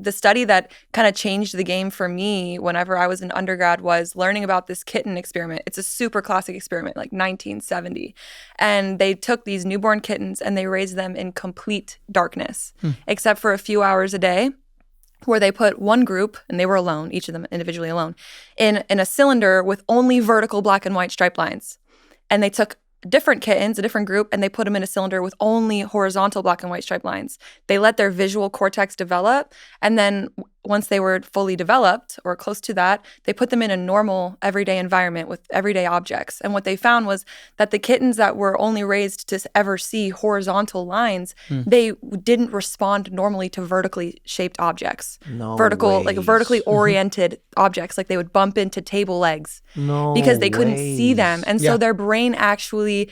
the study that kind of changed the game for me whenever I was in undergrad was learning about this kitten experiment. It's a super classic experiment, like 1970. And they took these newborn kittens and they raised them in complete darkness, except for a few hours a day, where they put one group, and they were alone, each of them individually alone, in a cylinder with only vertical black and white striped lines. And they took different kittens, a different group, and they put them in a cylinder with only horizontal black and white striped lines. They let their visual cortex develop, and then once they were fully developed or close to that, they put them in a normal everyday environment with everyday objects. And what they found was that the kittens that were only raised to ever see horizontal lines, they didn't respond normally to vertically shaped objects. Vertically oriented objects, like they would bump into table legs because they couldn't see them. And so their brain actually,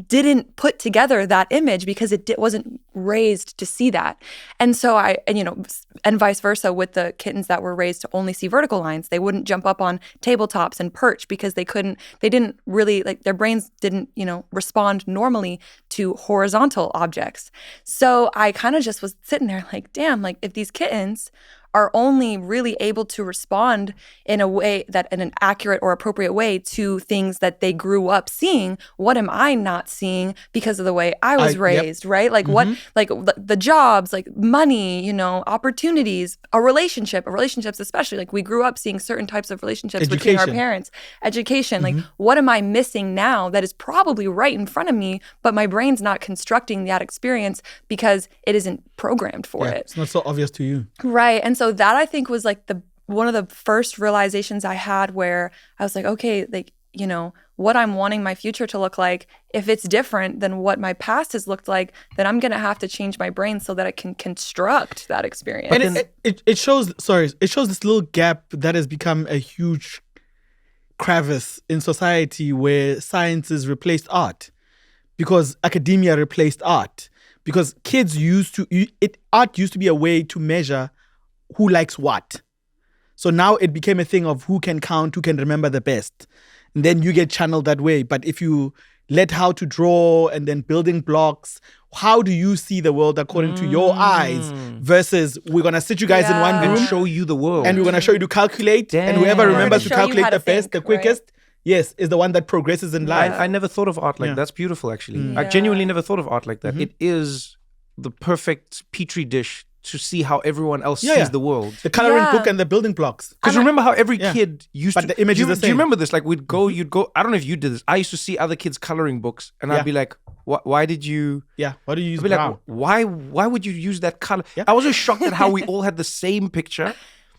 didn't put together that image because it wasn't raised to see that. And so and vice versa with the kittens that were raised to only see vertical lines. They wouldn't jump up on tabletops and perch because they didn't really, their brains didn't, respond normally to horizontal objects. So I kind of just was sitting there like, damn, if these kittens are only really able to respond in an accurate or appropriate way to things that they grew up seeing, what am I not seeing because of the way I was raised, right? The jobs, money, opportunities, relationships especially, we grew up seeing certain types of relationships between our parents, education, what am I missing now that is probably right in front of me, but my brain's not constructing that experience because it isn't programmed for it. It's not so obvious to you. Right. And so that I think was one of the first realizations I had where I was like, okay, what I'm wanting my future to look like, if it's different than what my past has looked like, then I'm going to have to change my brain so that I can construct that experience. And it shows this little gap that has become a huge crevice in society where sciences replaced art because academia replaced art. Because art used to be a way to measure who likes what. So now it became a thing of who can count, who can remember the best. And then you get channeled that way. But if you let how to draw and then building blocks, how do you see the world according to your eyes versus we're going to sit you guys in one room and show you the world. And we're going to show you to calculate. And whoever remembers to calculate the best, the quickest, yes, is the one that progresses in life. I never thought of art like that. That's beautiful, actually. I genuinely never thought of art like that. It is the perfect petri dish to see how everyone else sees the world. The coloring book and the building blocks. Because remember how every kid used to... But the image is the same. Do you remember this? You'd go... I don't know if you did this. I used to see other kids' coloring books and I'd be like, why did you... Yeah, why do you use brown? Why would you use that color? Yeah. I was just shocked at how we all had the same picture.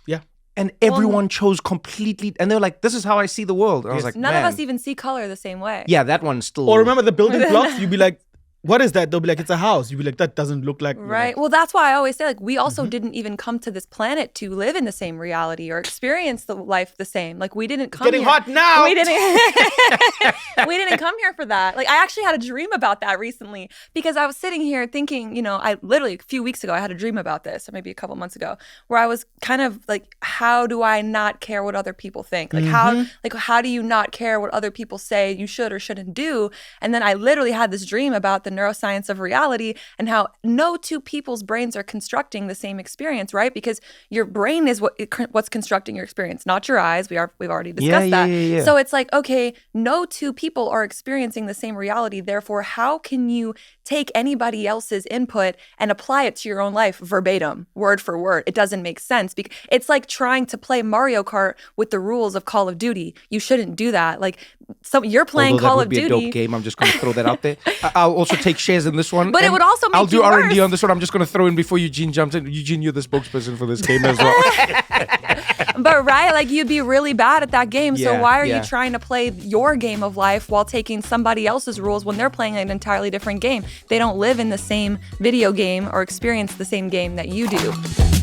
Yeah. And everyone chose completely... And they were like, this is how I see the world. And I was like, none of us even see color the same way. Yeah, that one's still... Or remember the building blocks? You'd be like, what is that? They'll be like, it's a house. You'd be like, that doesn't look like... Right. Well, that's why I always say, we also didn't even come to this planet to live in the same reality or experience the life the same. We didn't come Getting hot now! We didn't come here for that. I actually had a dream about that recently because I was sitting here thinking, I literally a few weeks ago, I had a dream about this, or maybe a couple months ago, where I was kind of how do I not care what other people think? How do you not care what other people say you should or shouldn't do? And then I literally had this dream about the neuroscience of reality and how no two people's brains are constructing the same experience, right? Because your brain is what's constructing your experience, not your eyes. We've already discussed that. Yeah. So it's okay, no two people are experiencing the same reality. Therefore, how can you take anybody else's input and apply it to your own life verbatim, word for word? It doesn't make sense. It's like trying to play Mario Kart with the rules of Call of Duty. You shouldn't do that. You're playing Call of Duty. That would be a dope game. I'm just going to throw that out there. I'll also take shares in this one. But it would also make I'll do you R&D worse. on this one. I'm just going to throw in before Eugene jumps in. Eugene, you're the spokesperson for this game as well. But right, you'd be really bad at that game. So why are you trying to play your game of life while taking somebody else's rules when they're playing an entirely different game? They don't live in the same video game or experience the same game that you do.